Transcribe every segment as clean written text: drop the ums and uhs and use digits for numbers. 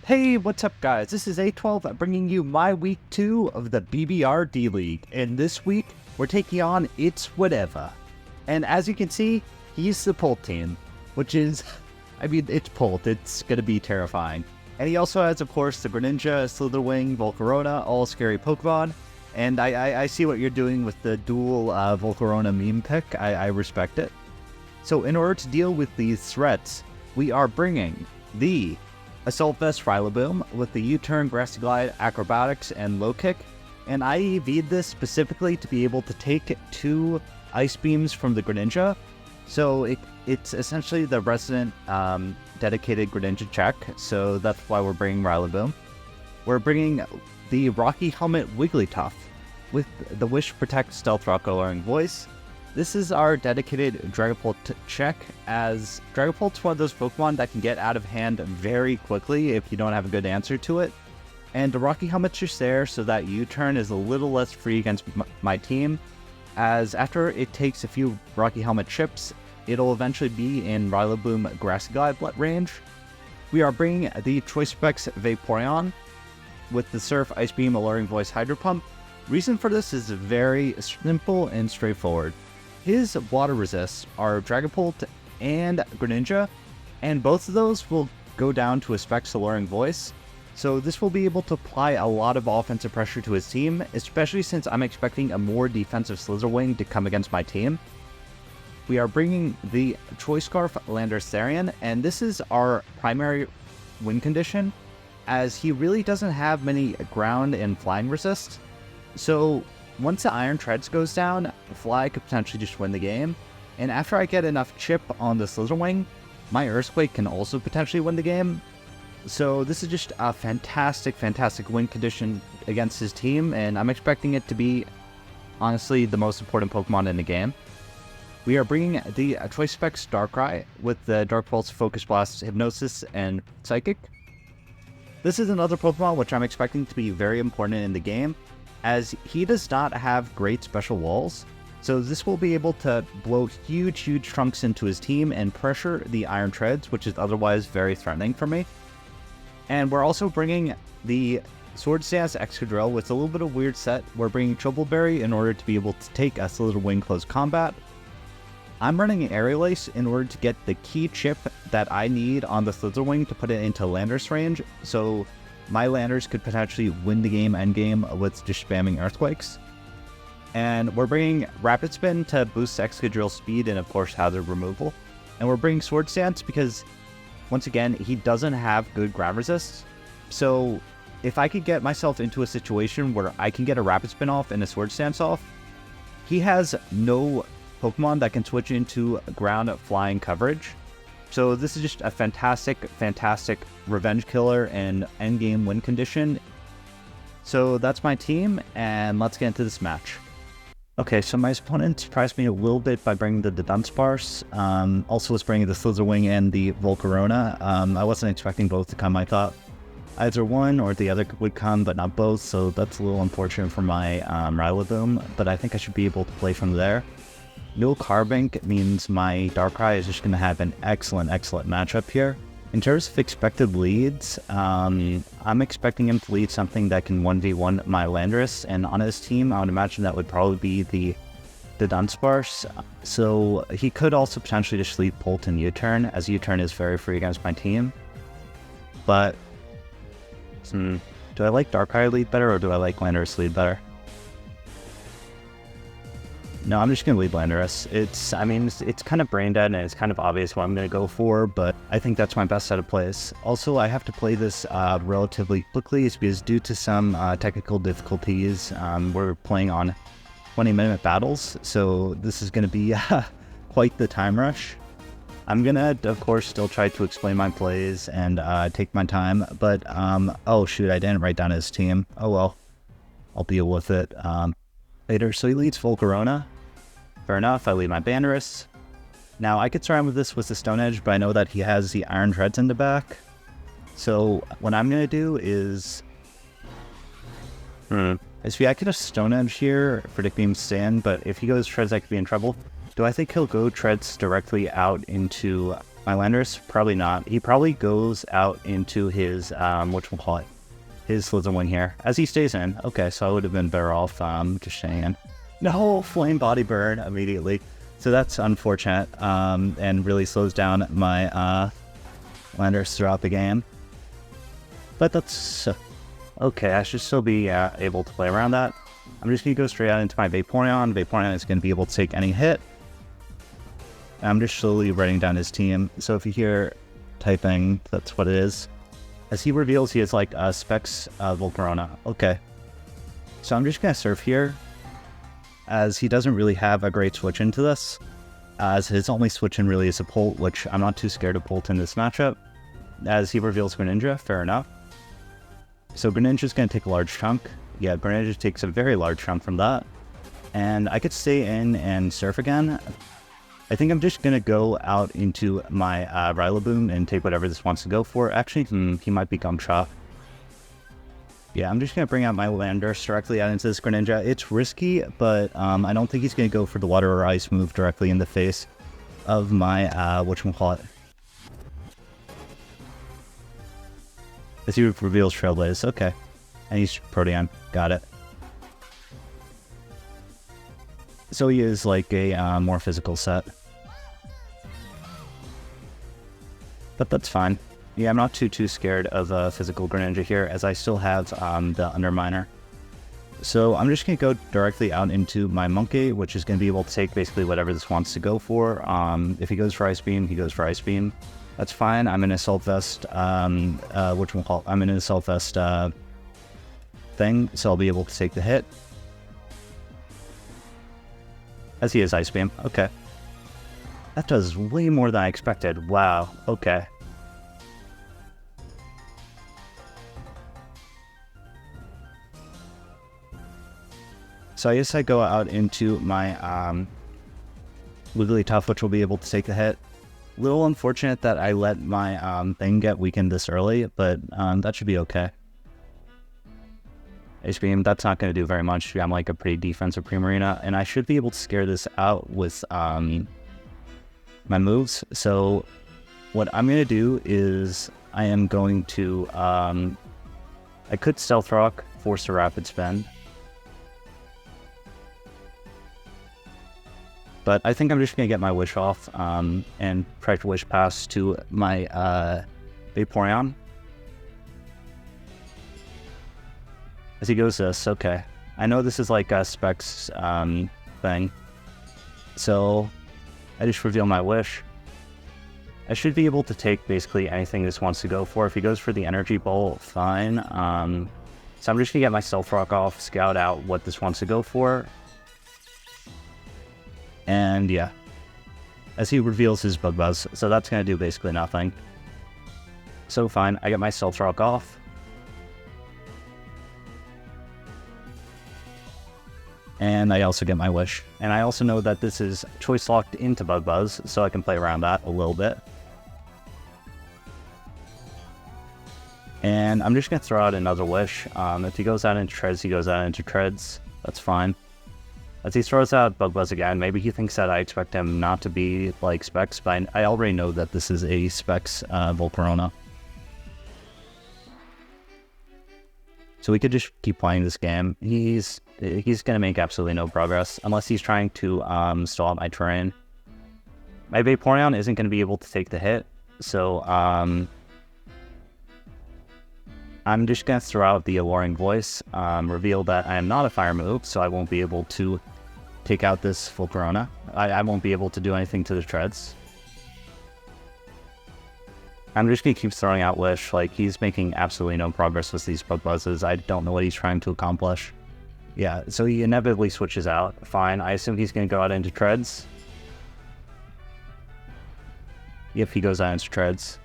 Hey, what's up guys? This is A12 bringing you my week 2 of the BBR D-League, and this week we're taking on It's Whatever. And as you can see, he's the Pult team, which is, it's Pult, it's gonna be terrifying. And he also has, of course, the Greninja, Slitherwing, Volcarona, all scary Pokemon. And I see what you're doing with the dual Volcarona meme pick, I respect it. So in order to deal with these threats, we are bringing the Assault Vest Rillaboom with the U-Turn, Grassy Glide, Acrobatics, and Low Kick, and I EV'd this specifically to be able to take 2 Ice Beams from the Greninja, so it's essentially the resident dedicated Greninja check, so that's why we're bringing Rillaboom. We're bringing the Rocky Helmet Wigglytuff with the Wish Protect Stealth Rock Alluring Voice. This is our dedicated Dragapult check, as Dragapult's one of those Pokemon that can get out of hand very quickly if you don't have a good answer to it. And the Rocky Helmet's just there so that U-Turn is a little less free against my team, as after it takes a few Rocky Helmet chips, it'll eventually be in Rillaboom Grassy Glide range. We are bringing the Choice Specs Vaporeon with the Surf, Ice Beam, Alluring Voice, Hydro Pump. Reason for this is very simple and straightforward. His water resists are Dragapult and Greninja, and both of those will go down to a Specs Alluring Voice, so this will be able to apply a lot of offensive pressure to his team, especially since I'm expecting a more defensive Slitherwing to come against my team. We are bringing the Choice Scarf Landorus-T, and this is our primary win condition, as he really doesn't have many ground and flying resists, so once the Iron Treads goes down, Fly could potentially just win the game, and after I get enough chip on the Slitherwing, my Earthquake can also potentially win the game. So this is just a fantastic win condition against his team, and I'm expecting it to be, honestly, the most important Pokemon in the game. We are bringing the Choice Specs Darkrai with the Dark Pulse, Focus Blast, Hypnosis, and Psychic. This is another Pokemon which I'm expecting to be very important in the game, as he does not have great special walls, so this will be able to blow huge chunks into his team and pressure the Iron Treads, which is otherwise very threatening for me. And we're also bringing the Swords Dance Excadrill with a little bit of weird set. We're bringing Troubleberry in order to be able to take a Slitherwing close combat. I'm running an Aerial Ace in order to get the key chip that I need on the Slitherwing to put it into Landorus range, so my Landers could potentially win the game endgame with just spamming Earthquakes. And we're bringing Rapid Spin to boost Excadrill speed and of course hazard removal. And we're bringing Swords Dance because, once again, he doesn't have good ground resist. So if I could get myself into a situation where I can get a Rapid Spin off and a Swords Dance off, he has no Pokemon that can switch into ground flying coverage. So this is just a fantastic revenge killer and endgame win condition. So that's my team, and let's get into this match. Okay, so my opponent surprised me a little bit by bringing the Dunsparce. Also was bringing the Slitherwing and the Volcarona. I wasn't expecting both to come. I thought either one or the other would come, but not both, so that's a little unfortunate for my Rillaboom, but I think I should be able to play from there. No Carbink means my Darkrai is just going to have an excellent matchup here. In terms of expected leads, I'm expecting him to lead something that can 1v1 my Landorus, and on his team, I would imagine that would probably be the Dunsparce. So he could also potentially just lead Pult and U-Turn, as U-Turn is very free against my team. But, do I like Darkrai lead better, or do I like Landorus lead better? No, I'm just going to lead Landorus. It's kind of brain dead and it's kind of obvious what I'm going to go for, but I think that's my best set of plays. Also, I have to play this relatively quickly because due to some technical difficulties, we're playing on 20-minute battles, so this is going to be quite the time rush. I'm going to, of course, still try to explain my plays and take my time, but, oh shoot, I didn't write down his team. Oh well, I'll deal with it later. So he leads Volcarona. Fair enough, I lead my Bandorus. Now, I could surround with this with the Stone Edge, but I know that he has the Iron Treads in the back. So, what I'm going to do is... I could have Stone Edge here, Predict Beam stand, but if he goes Treads, I could be in trouble. Do I think he'll go Treads directly out into my Landorus? Probably not. He probably goes out into his, whatchamacallit, his Slither Wing here, as he stays in. Okay, so I would have been better off just staying in. No, Flame Body Burn immediately. So that's unfortunate, and really slows down my Landorus throughout the game. But that's okay, I should still be able to play around that. I'm just going to go straight out into my Vaporeon. Vaporeon is going to be able to take any hit. I'm just slowly writing down his team. So if you hear typing, that's what it is. As he reveals, he has like Specs Volcarona. Okay. So I'm just going to surf here, as he doesn't really have a great switch into this, as his only switch in really is a Polt, which I'm not too scared of Polt in this matchup. As he reveals Greninja, fair enough. So Greninja's going to take a large chunk. Yeah, Greninja takes a very large chunk from that. And I could stay in and surf again. I think I'm just going to go out into my Rillaboom and take whatever this wants to go for. Actually, he might be Gumshoe. Yeah, I'm just going to bring out my Landorus directly out into this Greninja. It's risky, but I don't think he's going to go for the Water or Ice move directly in the face of my, whatchamacallit. As he reveals Trailblaze, okay. And he's Protean, got it. So he is like a more physical set. But that's fine. Yeah, I'm not too scared of a physical Greninja here, as I still have the Underminer. So I'm just going to go directly out into my Monkey, which is going to be able to take basically whatever this wants to go for. If he goes for Ice Beam, he goes for Ice Beam. That's fine. I'm in Assault Vest, I'm in an Assault Vest thing, so I'll be able to take the hit. As he is Ice Beam, okay. That does way more than I expected, wow, okay. So I guess I go out into my Wigglytuff, which will be able to take the hit. Little unfortunate that I let my thing get weakened this early, but that should be okay. Ice Beam, that's not going to do very much. I'm like a pretty defensive Primarina, and I should be able to scare this out with my moves. So what I'm going to do is I am going to, I could Stealth Rock, force a Rapid Spin. But I think I'm just going to get my Wish off and try to Wish Pass to my Vaporeon. As he goes this, okay. I know this is like a Specs thing. So I just reveal my Wish. I should be able to take basically anything this wants to go for. If he goes for the Energy Bolt, fine. So I'm just going to get my Stealth Rock off, scout out what this wants to go for. And yeah, as he reveals his Bug Buzz, so that's going to do basically nothing. So fine, I get my Stealth Rock off. And I also get my Wish. And I also know that this is choice locked into Bug Buzz, so I can play around that a little bit. And I'm just going to throw out another Wish. If he goes out into Treads, he goes out into Treads. That's fine. As he throws out Bug Buzz again, maybe he thinks that I expect him not to be like Specs, but I already know that this is a Specs Volcarona. So we could just keep playing this game. He's going to make absolutely no progress, unless he's trying to stall out my terrain. My Vaporeon isn't going to be able to take the hit, so I'm just going to throw out the Alluring Voice, reveal that I am not a fire move, so I won't be able to take out this Volcarona. I won't be able to do anything to the Treads. I'm just going to keep throwing out Wish, like he's making absolutely no progress with these Bug Buzzes. I don't know what he's trying to accomplish. Yeah, so he inevitably switches out. Fine, I assume he's going to go out into Treads. If he goes out into Treads.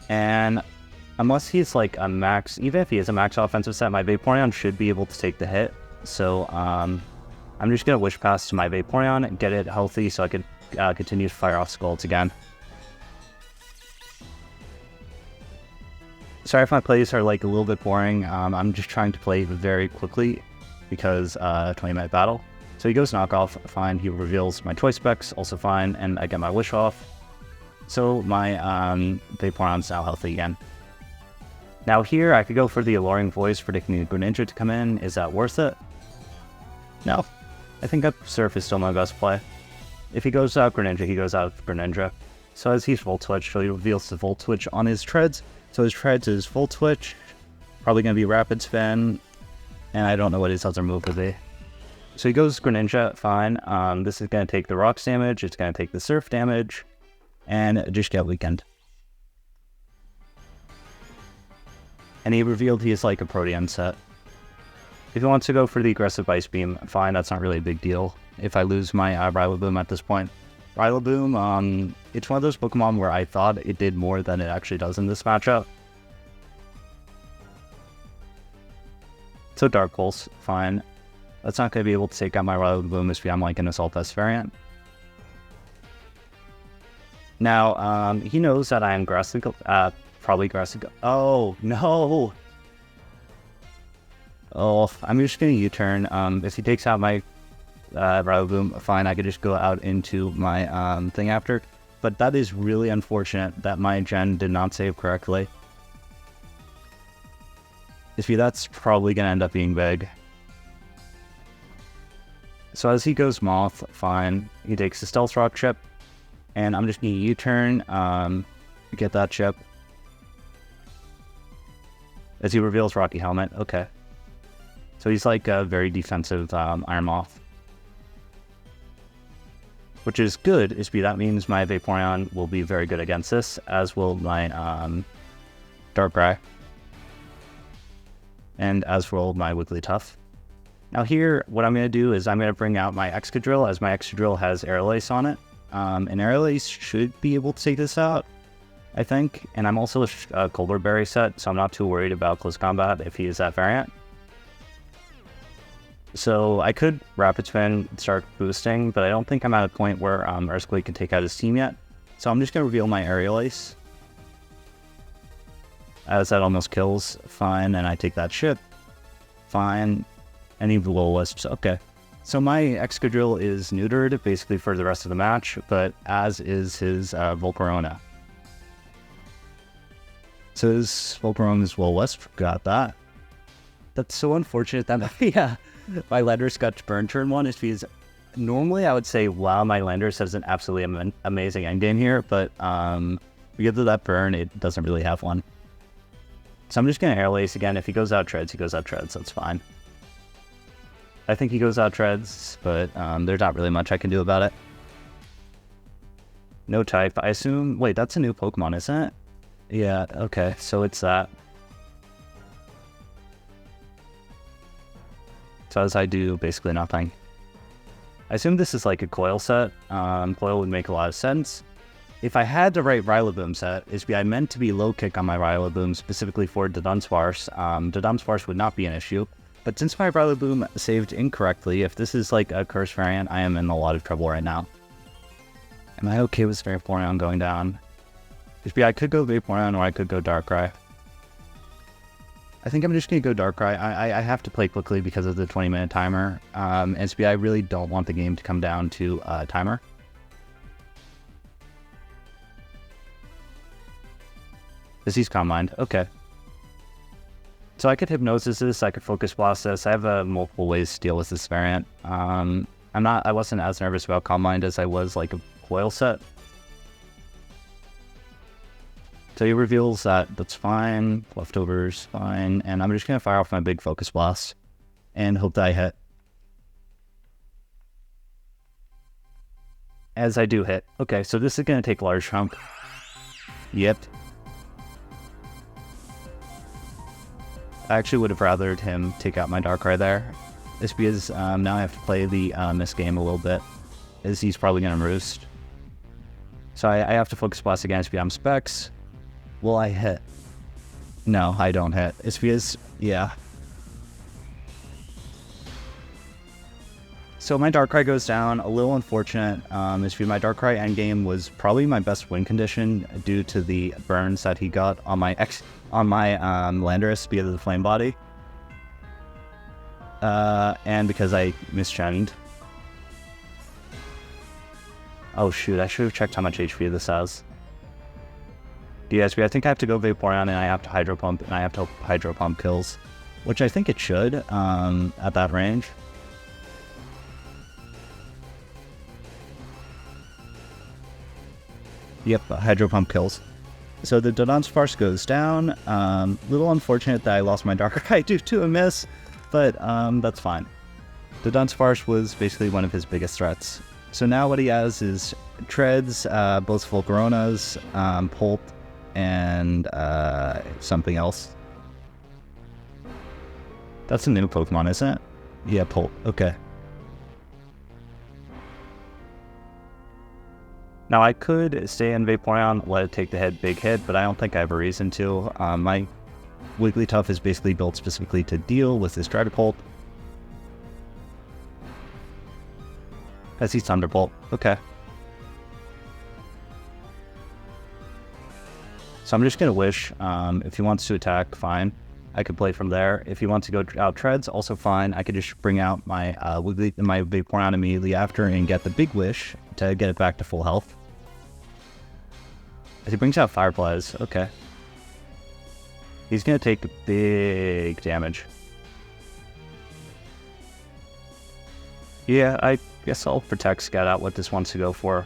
And unless he's like a max, even if he is a max offensive set, my Vaporeon should be able to take the hit. So I'm just going to Wish Pass to my Vaporeon and get it healthy so I could continue to fire off Scalds again. Sorry if my plays are like a little bit boring. I'm just trying to play very quickly because 20-minute battle. So he goes knockoff, fine. He reveals my Choice Specs, also fine, and I get my Wish off. So my Vaporeon's now healthy again. Now here, I could go for the Alluring Voice, predicting the Greninja to come in. Is that worth it? No. I think Up Surf is still my best play. If he goes out Greninja, he goes out Greninja. So as he's Volt Switch, so he reveals the Volt Switch on his Treads. So his Treads is Volt Switch, probably going to be Rapid Spin, and I don't know what his other move would be. So he goes Greninja, fine. This is going to take the Rocks damage, it's going to take the Surf damage, and just get Weakened. And he revealed he is like a Protean set. If he wants to go for the aggressive Ice Beam, fine, that's not really a big deal. If I lose my Rillaboom at this point. Rillaboom, it's one of those Pokemon where I thought it did more than it actually does in this matchup. So Dark Pulse, fine. That's not going to be able to take out my Rillaboom if I'm like an Assault Vest variant. Now, he knows that I am probably Grassic. Oh, no! Oh, I'm just going to U-turn. If he takes out my Rillaboom, fine, I could just go out into my thing after. But that is really unfortunate that my gen did not save correctly. That's probably going to end up being big. So as he goes Moth, fine. He takes the Stealth Rock chip. And I'm just going to U-turn, get that chip. As he reveals Rocky Helmet, okay. So he's like a very defensive Iron Moth. Which is good, that means my Vaporeon will be very good against this, as will my Darkrai. And as will my Wigglytuff. Now here, what I'm going to do is I'm going to bring out my Excadrill, as my Excadrill has Airlace on it. And Airlace should be able to take this out, I think. And I'm also a Colbur Berry set, so I'm not too worried about close combat if he is that variant. So I could Rapid Spin, start boosting, but I don't think I'm at a point where Earthquake can take out his team yet. So I'm just going to reveal my Aerial Ace. As that almost kills, fine, and I take that ship. Fine. Any Will-O-Wisps, okay. So my Excadrill is neutered, basically for the rest of the match, but as is his Volcarona. So his Volcarona is Will-O-Wisp, got that. That's so unfortunate that, yeah. My Landorus got burn turn 1 is because normally I would say, wow, my Landorus has an absolutely amazing endgame here, but because of that burn, it doesn't really have one. So I'm just going to Airlace again. If he goes out Treads, he goes out Treads. That's fine. I think he goes out Treads, but there's not really much I can do about it. No type. I assume... Wait, that's a new Pokemon, isn't it? Yeah, okay. So it's that. So as I do basically nothing. I assume this is like a Coil set. Coil would make a lot of sense. If I had the right Rillaboom set, I meant to be low kick on my Rillaboom specifically for the Dunsparce. The Dunsparce would not be an issue. But since my Rillaboom saved incorrectly, if this is like a Curse variant, I am in a lot of trouble right now. Am I okay with Vaporeon going down? I could go Vaporeon or I could go Darkrai. I think I'm just going to go Darkrai. I have to play quickly because of the 20-minute timer. And I really don't want the game to come down to timer. Disease Calm Mind, okay. So I could Hypnosis this, I could Focus Blast this. I have multiple ways to deal with this variant. I wasn't as nervous about Calm Mind as I was like a Coil set. So he reveals that that's fine, leftovers fine, and I'm just going to fire off my big Focus Blast and hope that I hit. As I do hit. Okay, so this is going to take large chunk. Yep. I actually would have rathered him take out my Darkrai there. It's because now I have to play the miss game a little bit, as he's probably going to roost. So I have to Focus Blast against I'm Specs. Will I hit? No, I don't hit. It's because, yeah. So my Darkrai goes down, a little unfortunate. It's because my Darkrai endgame was probably my best win condition due to the burns that he got on my Landorus because of the Flame Body. And because I misgened. Oh shoot, I should have checked how much HP this has. DSB, I think I have to go Vaporeon, and I have to Hydro Pump, and I have to Hydro Pump kills, which I think it should at that range. Yep, Hydro Pump kills. So the Dunsparce goes down. Little unfortunate that I lost my Darkrai due to a miss, but that's fine. The Dunsparce was basically one of his biggest threats. So now what he has is Treads, both Volcaronas, Pult, and something else. That's a new Pokemon, isn't it? Yeah, Pult. Okay. Now I could stay in Vaporeon, let it take the big hit, but I don't think I have a reason to. My Wigglytuff is basically built specifically to deal with this Dragapult. As he's Thunderbolt. Okay. So I'm just going to wish, if he wants to attack, fine. I could play from there. If he wants to go out Treads, also fine. I could just bring out my my Vaporeon immediately after and get the big wish to get it back to full health. As he brings out Fireflies, okay. He's going to take big damage. Yeah, I guess I'll Protect, scout out what this wants to go for.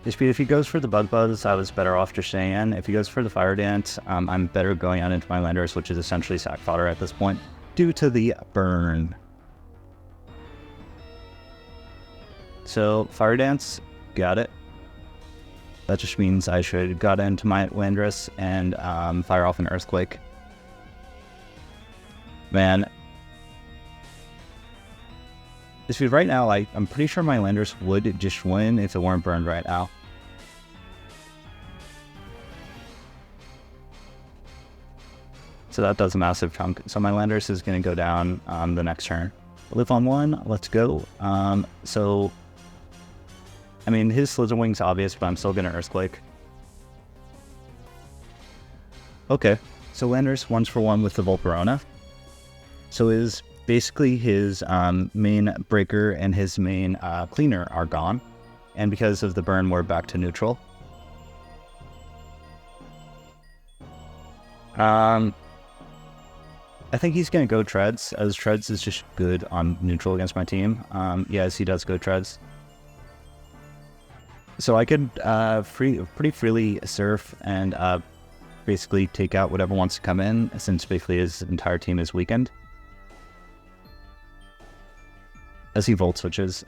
If he goes for the Buzz, I was better off just staying in. If he goes for the Fire Dance, I'm better going out into my Landorus, which is essentially sack fodder at this point, due to the burn. So, Fire Dance, got it. That just means I should got into my Landorus and fire off an Earthquake. Man. Right now, I'm pretty sure my Landorus would just win if it weren't burned right now. So that does a massive chunk. So my Landorus is going to go down the next turn. Live on 1, let's go. So, I mean, his Slitherwing's obvious, but I'm still going to Earthquake. Okay, so Landorus 1-for-1 with the Volcarona. So basically his main breaker and his main cleaner are gone. And because of the burn, we're back to neutral. I think he's going to go Treads, as Treads is just good on neutral against my team. Yes, he does go Treads. So I could pretty freely Surf and basically take out whatever wants to come in, since basically his entire team is weakened. As he Volt Switches.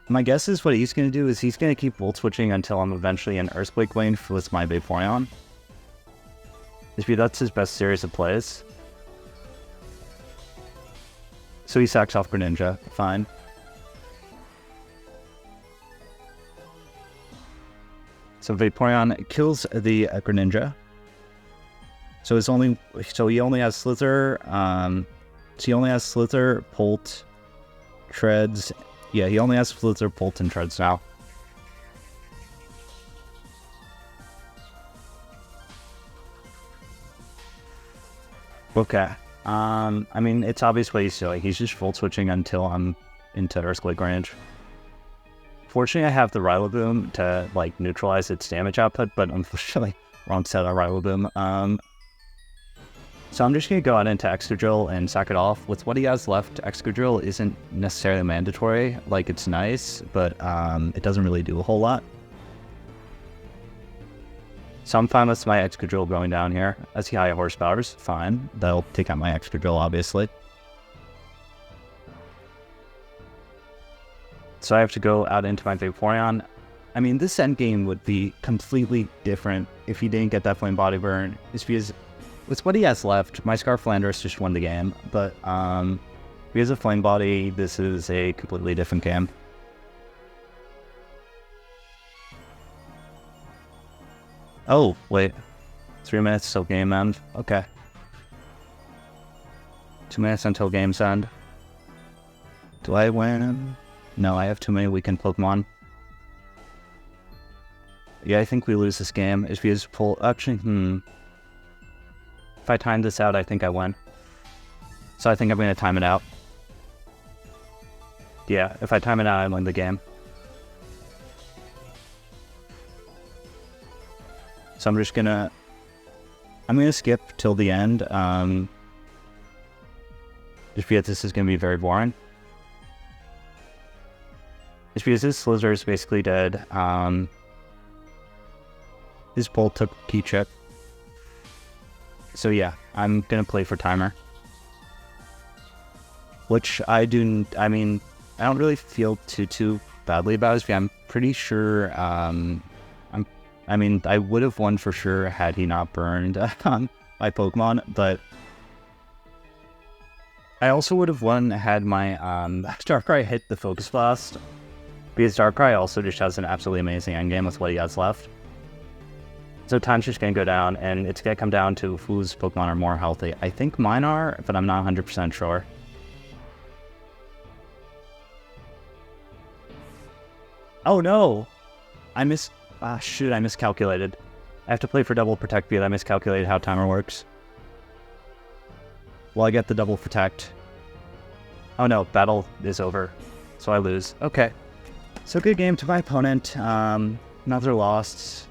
My guess is what he's going to do is he's going to keep Volt Switching until I'm eventually in Earthquake lane with my Vaporeon. That's his best series of plays. So he sacks off Greninja, fine. So Vaporeon kills the Greninja. So he only has Slither. So he only has Slither, Pult, Treads. Yeah, he only has Slither, Pult, and Treads now. Okay. I mean, it's obvious what he's doing. He's just Volt Switching until I'm into Earthquake range. Fortunately, I have the Rillaboom to, like, neutralize its damage output, but unfortunately, wrong set on Rillaboom. So I'm just going to go out into Excadrill and sack it off. With what he has left, Excadrill isn't necessarily mandatory. Like, it's nice, but it doesn't really do a whole lot. So I'm fine with my Excadrill going down here. As he high horsepowers, fine. That'll take out my Excadrill, obviously. So I have to go out into my Vaporeon. I mean, this endgame would be completely different if he didn't get that Flame Body Burn. It's because with what he has left, my Scarf Landorus just won the game. But because of Flame Body, this is a completely different game. Oh, wait. 3 minutes till game end. Okay. 2 minutes until game's end. Do I win? No, I have too many weakened Pokemon. Yeah, I think we lose this game. If you just pull... Actually, If I time this out, I think I win. So I think I'm going to time it out. Yeah, if I time it out, I win the game. So I'm gonna skip till the end, just because this is gonna be very boring. Just because this Slizzard is basically dead. His pull took key chip. So yeah, I'm gonna play for timer. Which I don't really feel too badly about it. I'm pretty sure, I would have won for sure had he not burned my Pokemon, but I also would have won had my Darkrai hit the Focus Blast, because Darkrai also just has an absolutely amazing endgame with what he has left. So time's just going to go down, and it's going to come down to whose Pokemon are more healthy. I think mine are, but I'm not 100% sure. Oh no! I miscalculated. I have to play for double protect because I miscalculated how timer works. Well, I get the double protect. Oh no, battle is over. So I lose. Okay. So good game to my opponent. Another loss.